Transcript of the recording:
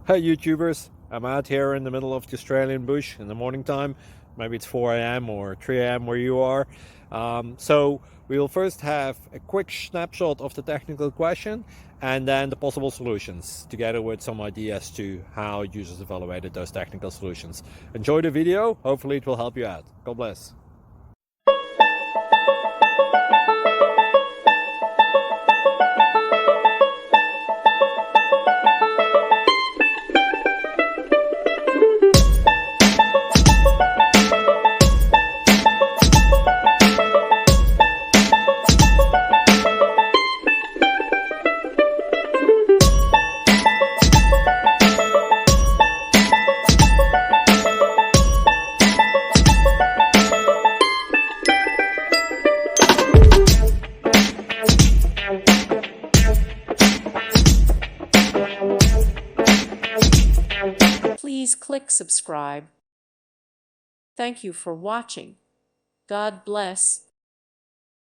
Hey YouTubers, I'm out here in the middle of the Australian bush in the morning time. Maybe it's 4 a.m. or 3 a.m. where you are. So we'll first have a quick snapshot of the technical question and then the possible solutions, together with some ideas to how users evaluated those technical solutions. Enjoy the video, hopefully it will help you out. God bless. Please click subscribe. Thank you for watching. God bless.